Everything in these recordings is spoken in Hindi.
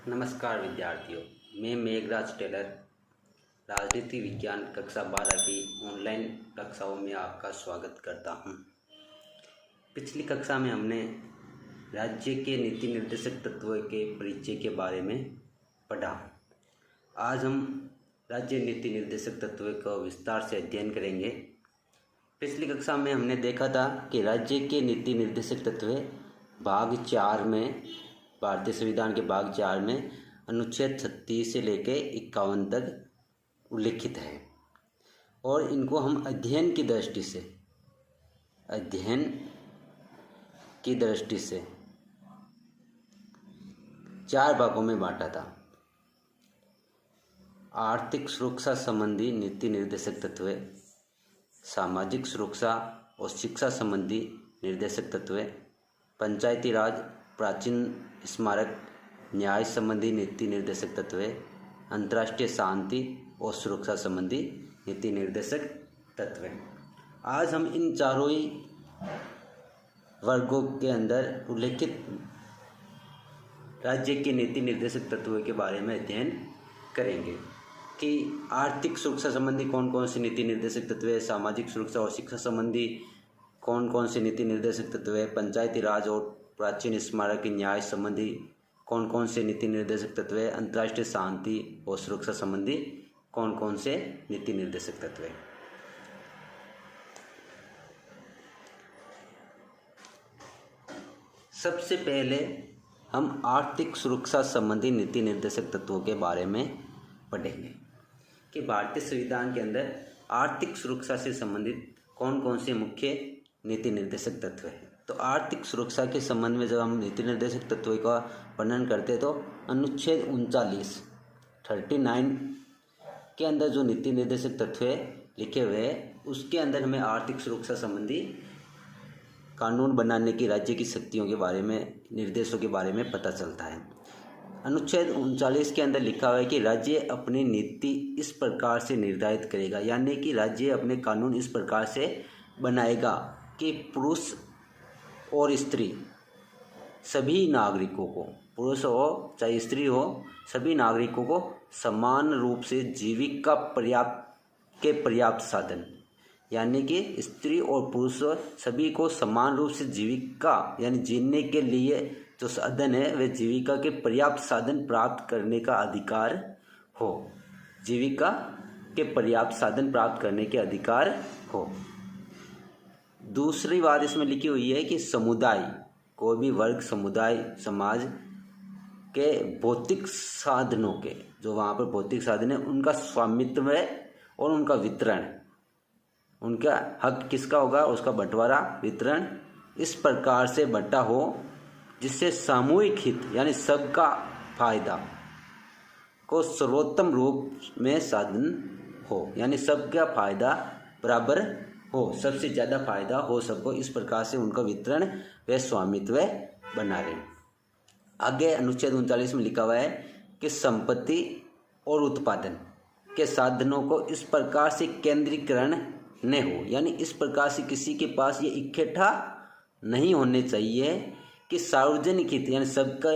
नमस्कार विद्यार्थियों, मैं मेघराज टेलर राजनीति विज्ञान कक्षा 12 की ऑनलाइन कक्षाओं में आपका स्वागत करता हूं। पिछली कक्षा में हमने राज्य के नीति निर्देशक तत्वों के परिचय के बारे में पढ़ा। आज हम राज्य नीति निर्देशक तत्वों का विस्तार से अध्ययन करेंगे। पिछली कक्षा में हमने देखा था कि राज्य के नीति निर्देशक तत्व भाग 4 में, भारतीय संविधान के भाग 4 में अनुच्छेद 36 से लेकर 51 तक उल्लिखित है और इनको हम अध्ययन की दृष्टि से 4 भागों में बांटा था। आर्थिक सुरक्षा संबंधी नीति निर्देशक तत्व, सामाजिक सुरक्षा और शिक्षा संबंधी निर्देशक तत्व, पंचायती राज, प्राचीन स्मारक, न्याय संबंधी नीति निर्देशक तत्व, अंतर्राष्ट्रीय शांति और सुरक्षा संबंधी नीति निर्देशक तत्व। आज हम इन चारों ही वर्गों के अंदर उल्लेखित राज्य के नीति निर्देशक तत्वों के बारे में अध्ययन करेंगे कि आर्थिक सुरक्षा संबंधी कौन कौन से नीति निर्देशक तत्व है, सामाजिक सुरक्षा और शिक्षा संबंधी कौन कौन से नीति निर्देशक तत्व है, पंचायती राज और प्राचीन स्मारक, न्याय संबंधी कौन कौन से नीति निर्देशक तत्व है, अंतर्राष्ट्रीय शांति और सुरक्षा संबंधी कौन कौन से नीति निर्देशक तत्व है। सबसे पहले हम आर्थिक सुरक्षा संबंधी नीति निर्देशक तत्वों के बारे में पढ़ेंगे कि भारतीय संविधान के अंदर आर्थिक सुरक्षा से संबंधित कौन कौन से मुख्य नीति निर्देशक तत्व हैं। तो आर्थिक सुरक्षा के संबंध में जब हम नीति निर्देशक तत्वों का वर्णन करते हैं तो अनुच्छेद 39 के अंदर जो नीति निर्देशक तत्व लिखे हुए हैं उसके अंदर हमें आर्थिक सुरक्षा संबंधी कानून बनाने की राज्य की शक्तियों के बारे में, निर्देशों के बारे में पता चलता है। अनुच्छेद 39 के अंदर लिखा हुआ है कि राज्य अपनी नीति इस प्रकार से निर्धारित करेगा, यानी कि राज्य अपने कानून इस प्रकार से बनाएगा कि पुरुष और स्त्री सभी नागरिकों को, पुरुष हो चाहे स्त्री हो, सभी नागरिकों को समान रूप से जीविका पर्याप्त साधन, यानी कि स्त्री और पुरुष सभी को समान रूप से जीविका यानी जीने के लिए जो साधन है वे जीविका के पर्याप्त साधन प्राप्त करने का अधिकार हो, जीविका के पर्याप्त साधन प्राप्त करने के अधिकार हो। दूसरी बात इसमें लिखी हुई है कि समुदाय, कोई भी वर्ग, समुदाय, समाज के भौतिक साधनों के, जो वहाँ पर भौतिक साधन है, उनका स्वामित्व और उनका वितरण, उनका हक किसका होगा, उसका बंटवारा, वितरण इस प्रकार से बंटा हो जिससे सामूहिक हित यानी सबका फायदा को सर्वोत्तम रूप में साधन हो, यानी सबका फायदा बराबर हो, सबसे ज़्यादा फायदा हो सबको, इस प्रकार से उनका वितरण व स्वामित्व बना रहे। आगे अनुच्छेद 39 में लिखा हुआ है कि संपत्ति और उत्पादन के साधनों को इस प्रकार से केंद्रीकरण न हो, यानी इस प्रकार से किसी के पास ये इकट्ठा नहीं होने चाहिए कि सार्वजनिक हित यानी सबके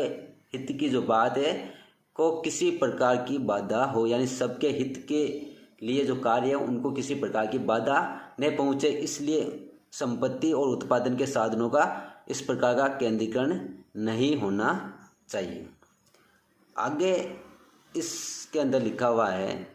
हित की जो बात है को किसी प्रकार की बाधा हो, यानी सबके हित के लिए जो कार्य है उनको किसी प्रकार की बाधा न पहुँचे, इसलिए संपत्ति और उत्पादन के साधनों का इस प्रकार का केंद्रीकरण नहीं होना चाहिए। आगे इसके अंदर लिखा हुआ है,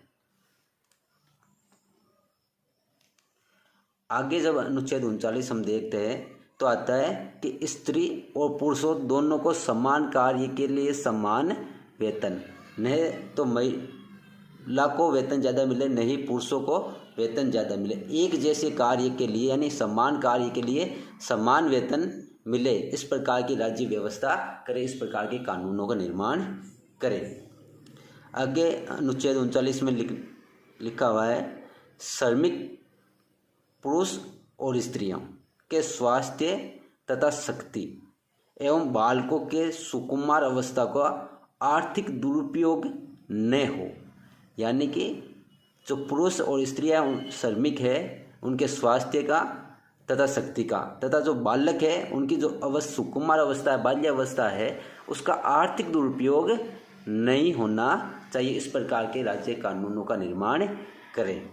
आगे जब अनुच्छेद 39 हम देखते हैं तो आता है कि स्त्री और पुरुषों दोनों को समान कार्य के लिए समान वेतन, नहीं तो महिला को वेतन ज़्यादा मिले, नहीं पुरुषों को वेतन ज़्यादा मिले, एक जैसे कार्य के लिए यानी समान कार्य के लिए समान वेतन मिले, इस प्रकार की राज्य व्यवस्था करे, इस प्रकार के कानूनों का निर्माण करे। आगे अनुच्छेद 39 में लिखा हुआ है श्रमिक पुरुष और स्त्रियों के स्वास्थ्य तथा शक्ति एवं बालकों के सुकुमार अवस्था का आर्थिक दुरुपयोग न हो, यानी कि जो पुरुष और स्त्रियां श्रमिक है उनके स्वास्थ्य का तथा शक्ति का, तथा जो बालक है उनकी जो सुकुमार अवस्था है, बाल्यावस्था है, उसका आर्थिक दुरुपयोग नहीं होना चाहिए। इस प्रकार के राज्य कानूनों का निर्माण करें।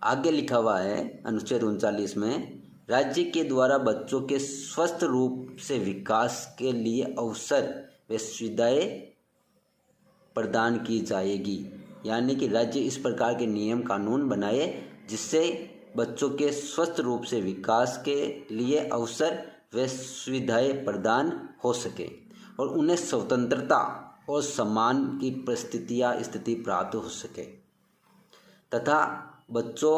आगे लिखा हुआ है अनुच्छेद 39 में, राज्य के द्वारा बच्चों के स्वस्थ रूप से विकास के लिए अवसर व सुविधाएं प्रदान की जाएगी। यानी कि राज्य इस प्रकार के नियम कानून बनाए जिससे बच्चों के स्वस्थ रूप से विकास के लिए अवसर व सुविधाएं प्रदान हो सके और उन्हें स्वतंत्रता और सम्मान की स्थिति प्राप्त हो सके तथा बच्चों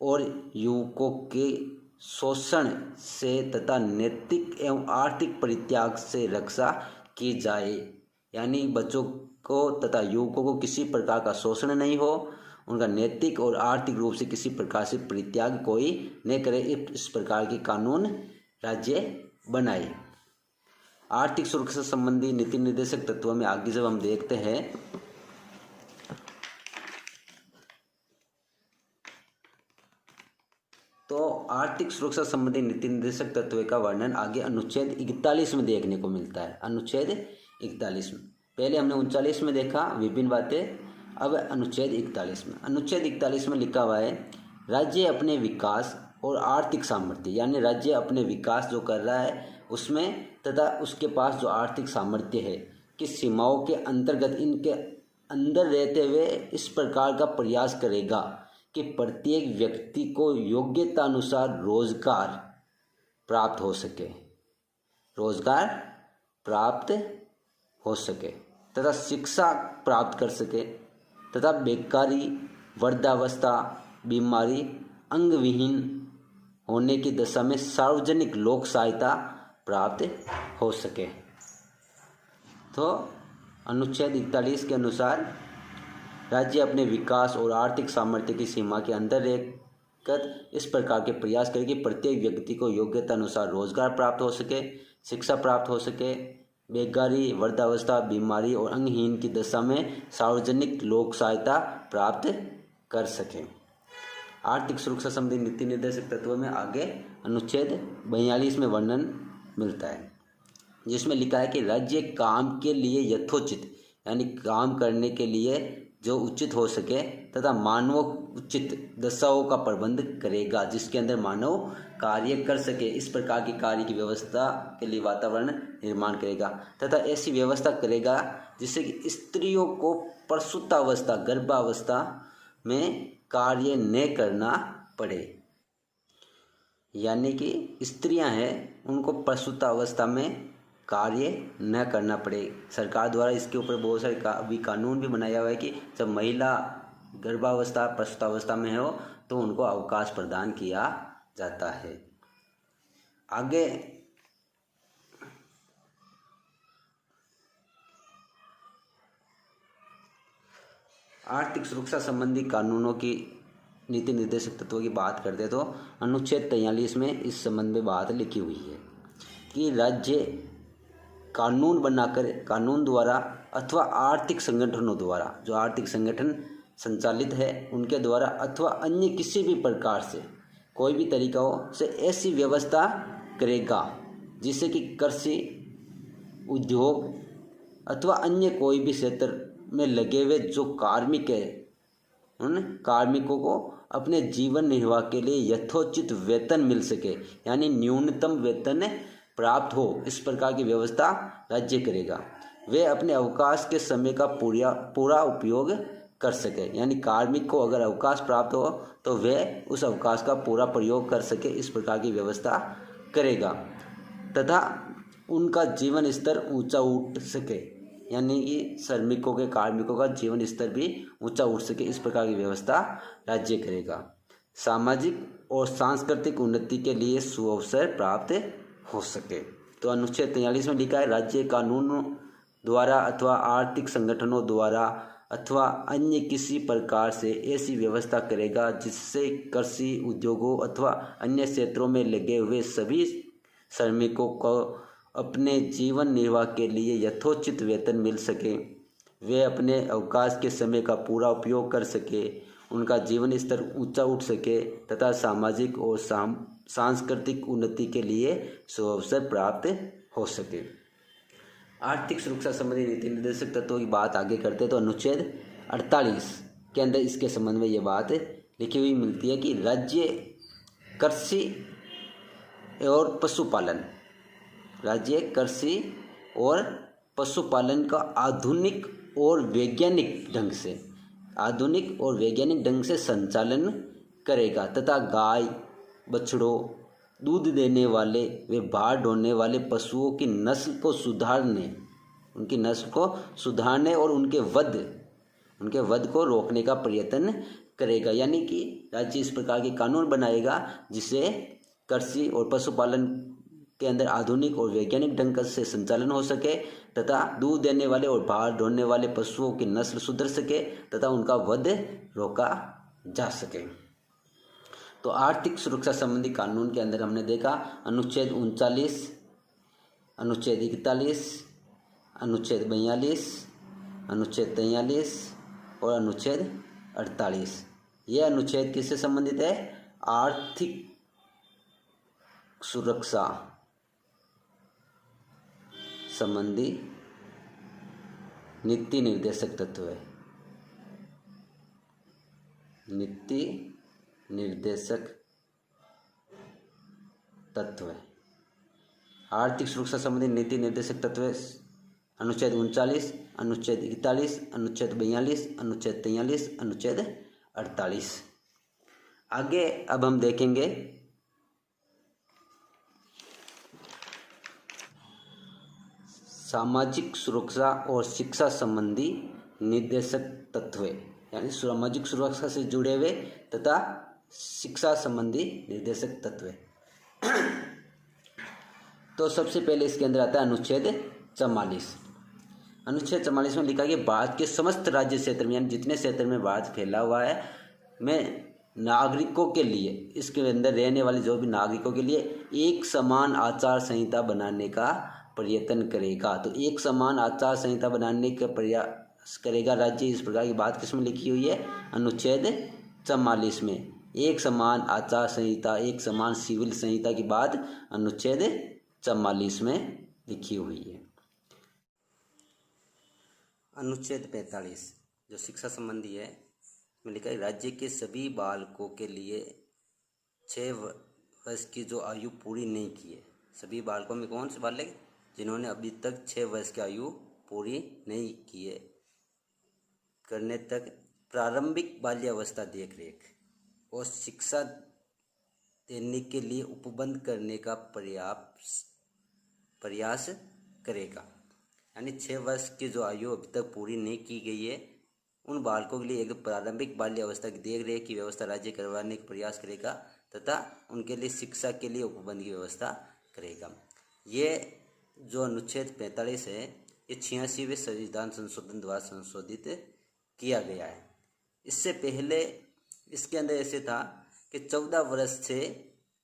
और युवकों के शोषण से तथा नैतिक एवं आर्थिक परित्याग से रक्षा की जाए। यानी बच्चों को तथा युवकों को किसी प्रकार का शोषण नहीं हो, उनका नैतिक और आर्थिक रूप से किसी प्रकार से परित्याग कोई न करे, इस प्रकार के कानून राज्य बनाए। आर्थिक सुरक्षा संबंधी नीति निर्देशक तत्वों में आगे जब हम देखते हैं तो आर्थिक सुरक्षा संबंधी नीति निर्देशक तत्व का वर्णन आगे अनुच्छेद 41 में देखने को मिलता है। अनुच्छेद 41 में, पहले हमने 39 में देखा विभिन्न बातें, अब अनुच्छेद 41 में। अनुच्छेद 41 में लिखा हुआ है, राज्य अपने विकास और आर्थिक सामर्थ्य, यानी राज्य अपने विकास जो कर रहा है उसमें तथा उसके पास जो आर्थिक सामर्थ्य है कि सीमाओं के अंतर्गत इनके अंदर रहते हुए इस प्रकार का प्रयास करेगा कि प्रत्येक व्यक्ति को योग्यता अनुसार रोजगार प्राप्त हो सके तथा शिक्षा प्राप्त कर सके तथा बेकारी, वृद्धावस्था, बीमारी, अंगविहीन होने की दशा में सार्वजनिक लोक सहायता प्राप्त हो सके। तो अनुच्छेद 41 के अनुसार राज्य अपने विकास और आर्थिक सामर्थ्य की सीमा के अंदर रहकर इस प्रकार के प्रयास करे कि प्रत्येक व्यक्ति को योग्यता अनुसार रोजगार प्राप्त हो सके, शिक्षा प्राप्त हो सके, बेकारी, वृद्धावस्था, बीमारी और अंगहीन की दशा में सार्वजनिक लोक सहायता प्राप्त कर सके। आर्थिक सुरक्षा संबंधी नीति निर्देशक तत्वों में आगे अनुच्छेद 42 में वर्णन मिलता है जिसमें लिखा है कि राज्य काम के लिए यथोचित, यानी काम करने के लिए जो उचित हो सके तथा मानव उचित दशाओं का प्रबंध करेगा जिसके अंदर मानव कार्य कर सके। इस प्रकार की कार्य की व्यवस्था के लिए वातावरण निर्माण करेगा तथा ऐसी व्यवस्था करेगा जिससे कि स्त्रियों को प्रसूतावस्था, गर्भावस्था में कार्य न करना पड़े। यानी कि स्त्रियां हैं उनको प्रसूतावस्था में कार्य न करना पड़े। सरकार द्वारा इसके ऊपर बहुत सारे कानून भी बनाया हुआ है कि जब महिला गर्भावस्था, प्रसूतावस्था में हो तो उनको अवकाश प्रदान किया जाता है। आगे आर्थिक सुरक्षा संबंधी कानूनों की नीति निर्देशक तत्वों की बात करते तो अनुच्छेद 43 में इस संबंध में बात लिखी हुई है कि राज्य कानून बनाकर कानून द्वारा अथवा आर्थिक संगठनों द्वारा, जो आर्थिक संगठन संचालित है उनके द्वारा अथवा अन्य किसी भी प्रकार से कोई भी तरीका हो से ऐसी व्यवस्था करेगा जिससे कि कृषि, उद्योग अथवा अन्य कोई भी क्षेत्र में लगे हुए जो कार्मिक है उन कार्मिकों को अपने जीवन निर्वाह के लिए यथोचित वेतन मिल सके, यानी न्यूनतम वेतन प्राप्त हो, इस प्रकार की व्यवस्था राज्य करेगा। वे अपने अवकाश के समय का पूरा उपयोग कर सके, यानी कार्मिक को अगर अवकाश प्राप्त हो तो वे उस अवकाश का पूरा प्रयोग कर सके, इस प्रकार की व्यवस्था करेगा तथा उनका जीवन स्तर ऊंचा उठ सके, यानी कि श्रमिकों के, कार्मिकों का जीवन स्तर भी ऊंचा उठ सके, इस प्रकार की व्यवस्था राज्य करेगा। सामाजिक और सांस्कृतिक उन्नति के लिए सुअवसर प्राप्त हो सके। तो अनुच्छेद 43 में लिखा है, राज्य कानूनों द्वारा अथवा आर्थिक संगठनों द्वारा अथवा अन्य किसी प्रकार से ऐसी व्यवस्था करेगा जिससे कृषि, उद्योगों अथवा अन्य क्षेत्रों में लगे हुए सभी श्रमिकों को अपने जीवन निर्वाह के लिए यथोचित वेतन मिल सके, वे अपने अवकाश के समय का पूरा उपयोग कर सके, उनका जीवन स्तर ऊंचा उठ सके तथा सामाजिक और सांस्कृतिक उन्नति के लिए सुअवसर प्राप्त हो सके। आर्थिक सुरक्षा संबंधी नीति निर्देशक तत्वों की बात आगे करते तो अनुच्छेद 48 के अंदर इसके संबंध में ये बात लिखी हुई मिलती है कि राज्य कृषि और पशुपालन, राज्य कृषि और पशुपालन का आधुनिक और वैज्ञानिक ढंग से संचालन करेगा तथा गाय, बछड़ों, दूध देने वाले व भार ढोने वाले पशुओं की नस्ल को सुधारने और उनके वध को रोकने का प्रयत्न करेगा। यानी कि राज्य इस प्रकार के कानून बनाएगा जिससे कृषि और पशुपालन के अंदर आधुनिक और वैज्ञानिक ढंग से संचालन हो सके तथा दूध देने वाले और भार ढोने वाले पशुओं की नस्ल सुधर सके तथा उनका वध रोका जा सके। तो आर्थिक सुरक्षा संबंधी कानून के अंदर हमने देखा अनुच्छेद 39, अनुच्छेद 41, अनुच्छेद 42, अनुच्छेद 43 और अनुच्छेद 48। ये अनुच्छेद किससे संबंधित है? आर्थिक सुरक्षा संबंधी नीति निर्देशक तत्व है। नीति निर्देशक तत्व है। आर्थिक सुरक्षा संबंधी नीति निर्देशक तत्व अनुच्छेद 39, अनुच्छेद 41, अनुच्छेद 42, अनुच्छेद 43, अनुच्छेद 48। आगे अब हम देखेंगे सामाजिक सुरक्षा और शिक्षा संबंधी निर्देशक तत्व, यानी सामाजिक सुरक्षा से जुड़े हुए तथा शिक्षा संबंधी निर्देशक तत्व। तो सबसे पहले इसके अंदर आता है अनुच्छेद 44। अनुच्छेद 44 में लिखा कि भारत के समस्त राज्य क्षेत्र में, यानी जितने क्षेत्र में भारत फैला हुआ है, में नागरिकों के लिए, इसके अंदर रहने वाले जो भी नागरिकों के लिए एक समान आचार संहिता बनाने का प्रयत्न करेगा। तो एक समान आचार संहिता बनाने का प्रयास करेगा राज्य, इस प्रकार की बात किसमें लिखी हुई है? अनुच्छेद 44 में। एक समान आचार संहिता, एक समान सिविल संहिता की बात अनुच्छेद 44 में लिखी हुई है। अनुच्छेद 45 जो शिक्षा संबंधी है, में लिखा है राज्य के सभी बालकों के लिए 6 वर्ष की जो आयु पूरी नहीं की है, सभी बालकों में कौन से बालक जिन्होंने अभी तक 6 वर्ष की आयु पूरी नहीं की है, करने तक प्रारंभिक बाल्यावस्था देख रेख और शिक्षा देने के लिए उपबंध करने का प्रयास करेगा। यानी 6 वर्ष की जो आयु अभी तक पूरी नहीं की गई है, उन बालकों के लिए एक प्रारंभिक बाल्यावस्था की देख रेख की व्यवस्था राज्य करवाने का प्रयास करेगा तथा उनके लिए शिक्षा के लिए उपबंध की व्यवस्था करेगा। ये जो अनुच्छेद 45 है, ये 86वें संविधान संशोधन द्वारा संशोधित किया गया है। इससे पहले इसके अंदर ऐसे था कि 14 वर्ष से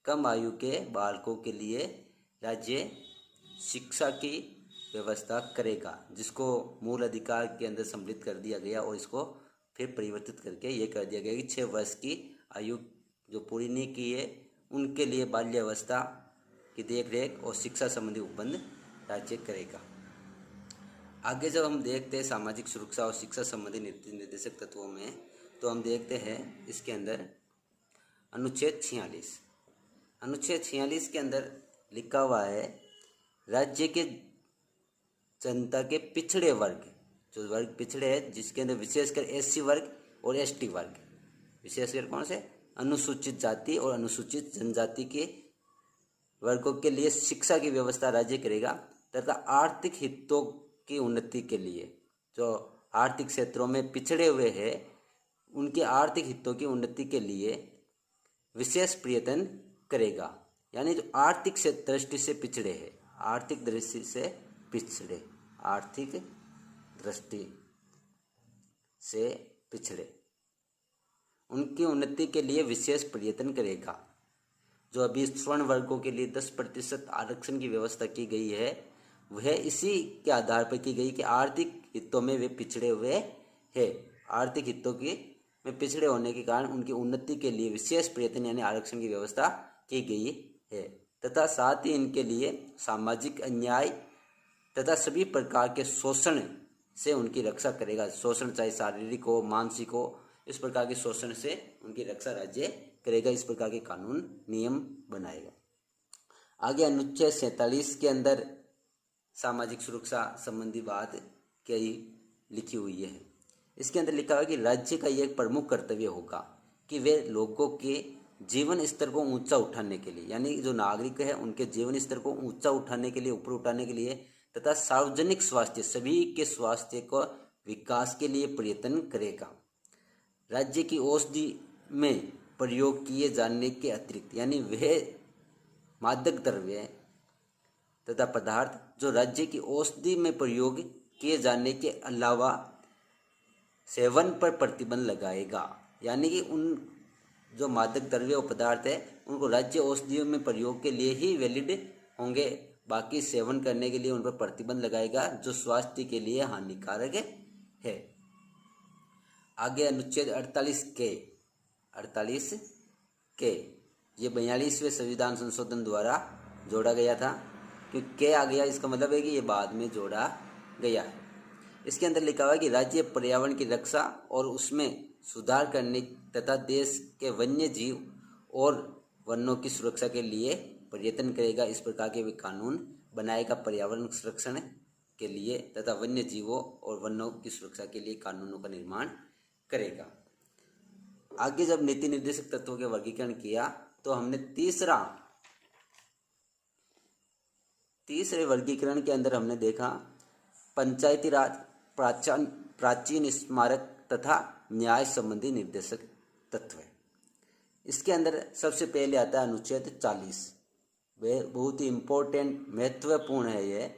कम आयु के बालकों के लिए राज्य शिक्षा की व्यवस्था करेगा, जिसको मूल अधिकार के अंदर सम्मिलित कर दिया गया और इसको फिर परिवर्तित करके ये कर दिया गया कि 6 वर्ष की आयु जो पूरी नहीं की है, उनके लिए बाल्यावस्था की देखरेख और शिक्षा संबंधी उपबंध राज्य करेगा। आगे जब हम देखते हैं सामाजिक सुरक्षा और शिक्षा संबंधी नीति निर्देशक तत्वों में, तो हम देखते हैं इसके अंदर अनुच्छेद 46। अनुच्छेद 46 के अंदर लिखा हुआ है राज्य के जनता के पिछड़े वर्ग, जो वर्ग पिछड़े हैं, जिसके अंदर विशेषकर एससी वर्ग और एसटी वर्ग, विशेषकर कौन से? अनुसूचित जाति और अनुसूचित जनजाति के वर्गों के लिए शिक्षा की व्यवस्था राज्य करेगा तथा आर्थिक हितों की उन्नति के लिए, जो आर्थिक क्षेत्रों में पिछड़े हुए हैं, उनके आर्थिक हितों की उन्नति के लिए विशेष प्रयत्न करेगा। यानी जो आर्थिक दृष्टि से पिछड़े हैं, आर्थिक दृष्टि से पिछड़े, आर्थिक दृष्टि से पिछड़े, उनकी उन्नति के लिए विशेष प्रयत्न करेगा। जो अभी स्वर्ण वर्गों के लिए 10% आरक्षण की व्यवस्था की गई है, वह इसी के आधार पर की गई कि आर्थिक हितों में वे पिछड़े हुए हैं। आर्थिक हितों की में पिछड़े होने के कारण उनकी उन्नति के लिए विशेष प्रयत्न यानी आरक्षण की व्यवस्था की गई है तथा साथ ही इनके लिए सामाजिक अन्याय तथा सभी प्रकार के शोषण से उनकी रक्षा करेगा। शोषण चाहे शारीरिक हो, मानसिक हो, इस प्रकार के शोषण से उनकी रक्षा राज्य करेगा। इस प्रकार के कानून नियम बनाएगा। आगे अनुच्छेद 47 के अंदर सामाजिक सुरक्षा संबंधी बात कई लिखी हुई है। इसके अंदर लिखा हुआ है कि राज्य का यह प्रमुख कर्तव्य होगा कि वे लोगों के जीवन स्तर को ऊंचा उठाने के लिए, यानी जो नागरिक है उनके जीवन स्तर को ऊंचा उठाने के लिए, ऊपर उठाने के लिए, तथा सार्वजनिक स्वास्थ्य, सभी के स्वास्थ्य को विकास के लिए प्रयत्न करेगा। राज्य की औषधि में प्रयोग किए जाने के अतिरिक्त, यानी वह मादक द्रव्य तथा पदार्थ जो राज्य की औषधि में प्रयोग किए जाने के अलावा सेवन पर प्रतिबंध लगाएगा। यानी कि उन जो मादक द्रव्य और पदार्थ है उनको राज्य औषधियों में प्रयोग के लिए ही वैलिड होंगे, बाकी सेवन करने के लिए उन पर प्रतिबंध लगाएगा जो स्वास्थ्य के लिए हानिकारक है। आगे अनुच्छेद 48 के ये 42वें संविधान संशोधन द्वारा जोड़ा गया था। क्योंकि के आ गया इसका मतलब है कि ये बाद में जोड़ा गया है। इसके अंदर लिखा हुआ है कि राज्य पर्यावरण की रक्षा और उसमें सुधार करने तथा देश के वन्य जीव और वनों की सुरक्षा के लिए प्रयत्न करेगा। इस प्रकार के वे कानून बनाएगा पर्यावरण संरक्षण के लिए तथा वन्य जीवों और वनों की सुरक्षा के लिए कानूनों का निर्माण करेगा। आगे जब नीति निर्देशक तत्वों के वर्गीकरण किया तो हमने तीसरे वर्गीकरण के अंदर हमने देखा पंचायती राज, प्राचीन स्मारक तथा न्याय संबंधी निर्देशक तत्व। इसके अंदर सबसे पहले आता है अनुच्छेद 40। वह बहुत ही इम्पोर्टेंट, महत्वपूर्ण है ये,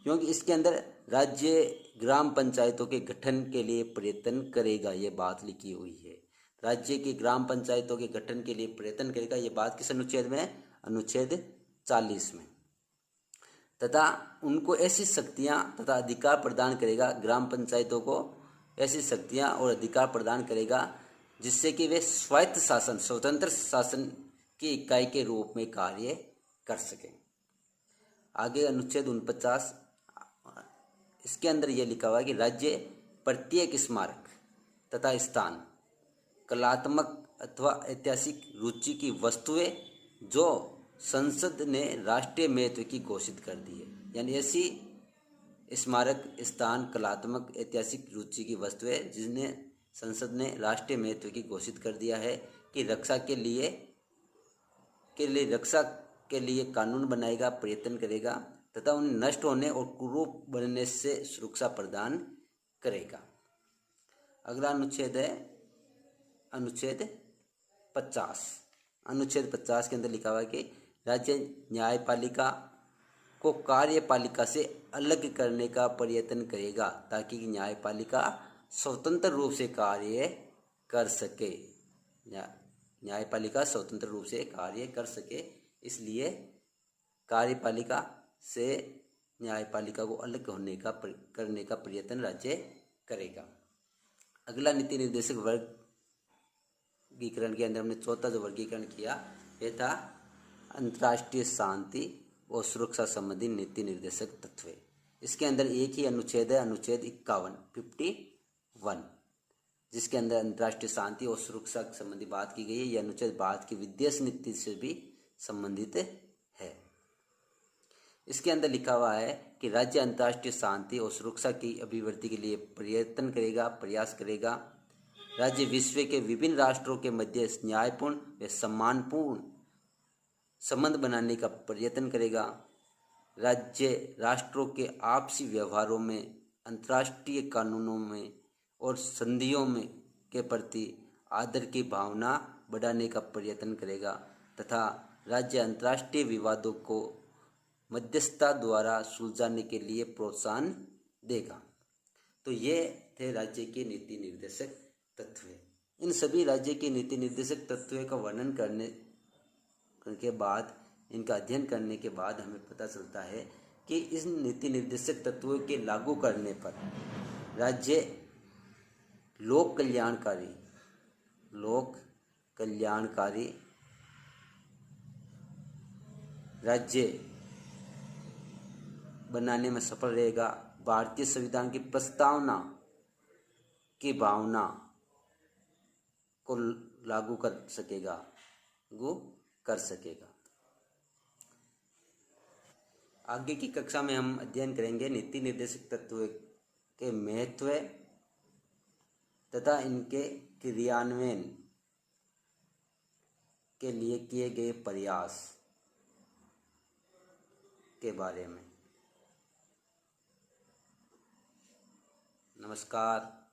क्योंकि इसके अंदर राज्य ग्राम पंचायतों के गठन के लिए प्रयत्न करेगा, ये बात लिखी हुई है। राज्य की ग्राम पंचायतों के गठन के लिए प्रयत्न करेगा, ये बात किस अनुच्छेद में है? अनुच्छेद 40 में। तथा उनको ऐसी शक्तियां तथा अधिकार प्रदान करेगा, ग्राम पंचायतों को ऐसी शक्तियां और अधिकार प्रदान करेगा जिससे कि वे स्वायत्त शासन, स्वतंत्र शासन की इकाई के रूप में कार्य कर सकें। आगे अनुच्छेद 49, इसके अंदर यह लिखा हुआ है कि राज्य प्रत्येक स्मारक तथा स्थान, कलात्मक अथवा ऐतिहासिक रुचि की वस्तुएं जो संसद ने राष्ट्रीय महत्व की घोषित कर दी है, यानी ऐसी स्मारक, स्थान, कलात्मक, ऐतिहासिक रुचि की वस्तुएं जिन्हें संसद ने राष्ट्रीय महत्व की घोषित कर दिया है कि रक्षा के लिए कानून बनाएगा, प्रयत्न करेगा तथा उन्हें नष्ट होने और कुरूप बनने से सुरक्षा प्रदान करेगा। अगला अनुच्छेद है अनुच्छेद 50। अनुच्छेद 50 के अंदर लिखा हुआ है कि राज्य न्यायपालिका को कार्यपालिका से अलग करने का प्रयत्न करेगा ताकि न्यायपालिका स्वतंत्र रूप से कार्य कर सके। न्यायपालिका स्वतंत्र रूप से कार्य कर सके, इसलिए कार्यपालिका से न्यायपालिका को अलग करने का प्रयत्न राज्य करेगा। अगला नीति निर्देशक वर्गीकरण के अंदर हमने चौथा जो वर्गीकरण किया यह था अंतर्राष्ट्रीय शांति और सुरक्षा संबंधी नीति निर्देशक तत्व। इसके अंदर एक ही अनुच्छेद है, अनुच्छेद 51, जिसके अंदर अंतर्राष्ट्रीय शांति और सुरक्षा संबंधी बात की गई है। यह अनुच्छेद भारत की विदेश नीति से भी संबंधित है। इसके अंदर लिखा हुआ है कि राज्य अंतर्राष्ट्रीय शांति और सुरक्षा की अभिवृद्धि के लिए प्रयत्न करेगा, प्रयास करेगा। राज्य विश्व के विभिन्न राष्ट्रों के मध्य न्यायपूर्ण व सम्मानपूर्ण संबंध बनाने का प्रयत्न करेगा। राज्य राष्ट्रों के आपसी व्यवहारों में, अंतर्राष्ट्रीय कानूनों में और संधियों में के प्रति आदर की भावना बढ़ाने का प्रयत्न करेगा तथा राज्य अंतर्राष्ट्रीय विवादों को मध्यस्थता द्वारा सुलझाने के लिए प्रोत्साहन देगा। तो ये थे राज्य के नीति निर्देशक तत्व। इन सभी राज्य के नीति निर्देशक तत्वों का वर्णन करने के बाद, इनका अध्ययन करने के बाद हमें पता चलता है कि इस नीति निर्देशक तत्वों के लागू करने पर राज्य लोक कल्याणकारी राज्य बनाने में सफल रहेगा, भारतीय संविधान की प्रस्तावना की भावना को लागू कर सकेगा। आगे की कक्षा में हम अध्ययन करेंगे नीति निर्देशक तत्व के महत्व तथा इनके क्रियान्वयन के लिए किए गए प्रयास के बारे में। नमस्कार।